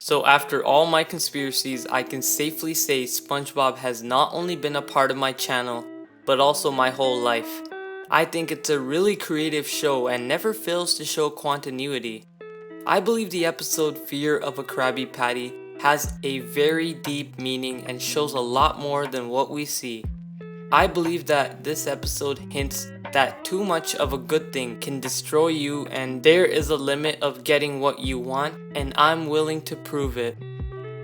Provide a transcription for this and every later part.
So after all my conspiracies, I can safely say SpongeBob has not only been a part of my channel, but also my whole life. I think it's a really creative show and never fails to show continuity. I believe the episode Fear of a Krabby Patty has a very deep meaning and shows a lot more than what we see. I believe that this episode hints that too much of a good thing can destroy you and there is a limit of getting what you want, and I'm willing to prove it.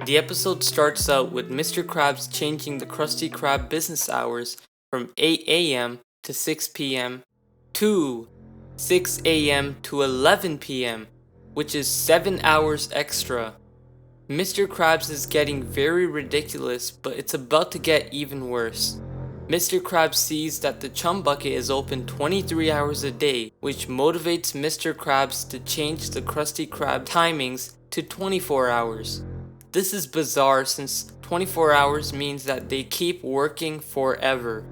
The episode starts out with Mr. Krabs changing the Krusty Krab business hours from 8 a.m. to 6 p.m. to 6 a.m. to 11 p.m., which is 7 hours extra. Mr. Krabs is getting very ridiculous, but it's about to get even worse. Mr. Krabs sees that the Chum Bucket is open 23 hours a day, which motivates Mr. Krabs to change the Krusty Krab timings to 24 hours. This is bizarre since 24 hours means that they keep working forever.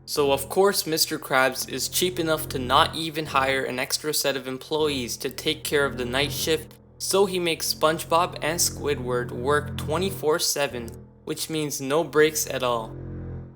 So of course Mr. Krabs is cheap enough to not even hire an extra set of employees to take care of the night shift, so he makes SpongeBob and Squidward work 24/7, which means no breaks at all.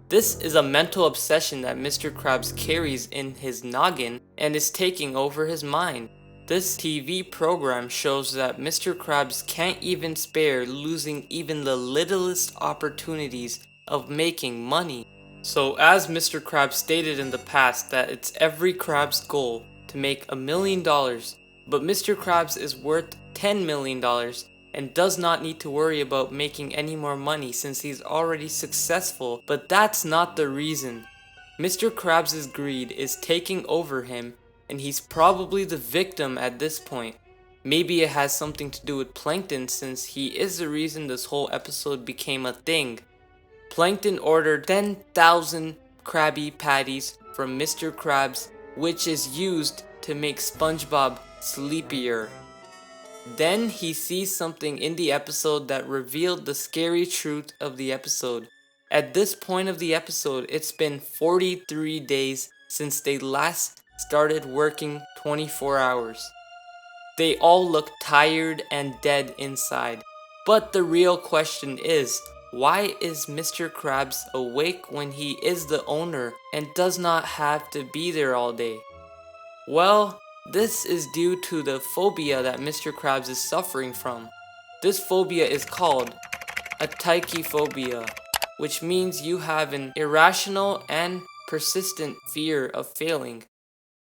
This is a mental obsession that Mr. Krabs carries in his noggin and is taking over his mind. This TV program shows that Mr. Krabs can't even spare losing even the littlest opportunities of making money. So as Mr. Krabs stated in the past that it's every Krab's goal to make $1 million, but Mr. Krabs is worth $10 million and does not need to worry about making any more money since he's already successful, but that's not the reason. Mr. Krabs' greed is taking over him and he's probably the victim at this point. Maybe it has something to do with Plankton since he is the reason this whole episode became a thing. Plankton ordered 10,000 Krabby Patties from Mr. Krabs, which is used to make SpongeBob sleepier. Then he sees something in the episode that revealed the scary truth of the episode. At this point of the episode, it's been 43 days since they last started working 24 hours. They all look tired and dead inside. But the real question is, why is Mr. Krabs awake when he is the owner and does not have to be there all day? Well, this is due to the phobia that Mr. Krabs is suffering from. This phobia is called a tachyphobia, which means you have an irrational and persistent fear of failing.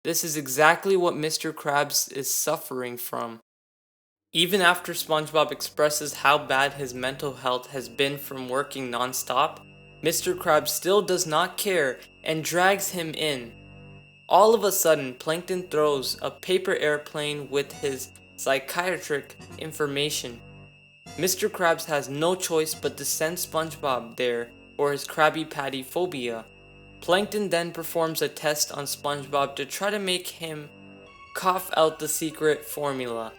This is exactly what Mr. Krabs is suffering from. Even after SpongeBob expresses how bad his mental health has been from working non-stop, Mr. Krabs still does not care and drags him in. All of a sudden, Plankton throws a paper airplane with his psychiatric information. Mr. Krabs has no choice but to send SpongeBob there for his Krabby Patty phobia. Plankton then performs a test on SpongeBob to try to make him cough out the secret formula.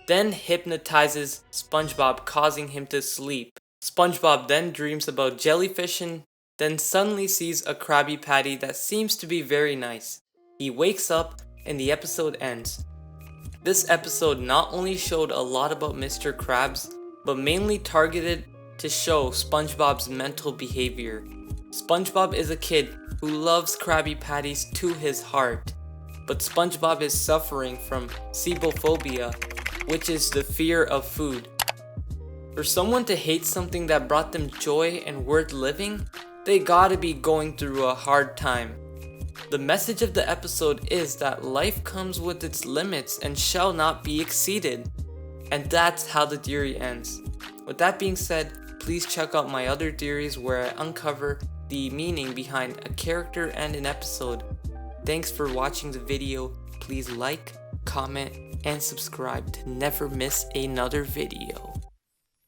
Then hypnotizes SpongeBob, causing him to sleep. SpongeBob then dreams about jellyfish and then suddenly sees a Krabby Patty that seems to be very nice. He wakes up and the episode ends. This episode not only showed a lot about Mr. Krabs, but mainly targeted to show SpongeBob's mental behavior. SpongeBob is a kid who loves Krabby Patties to his heart, but SpongeBob is suffering from sebophobia, which is the fear of food. For someone to hate something that brought them joy and worth living, they gotta be going through a hard time. The message of the episode is that life comes with its limits and shall not be exceeded. And that's how the theory ends. With that being said, please check out my other theories where I uncover the meaning behind a character and an episode. Thanks for watching the video. Please like, comment, and subscribe to never miss another video.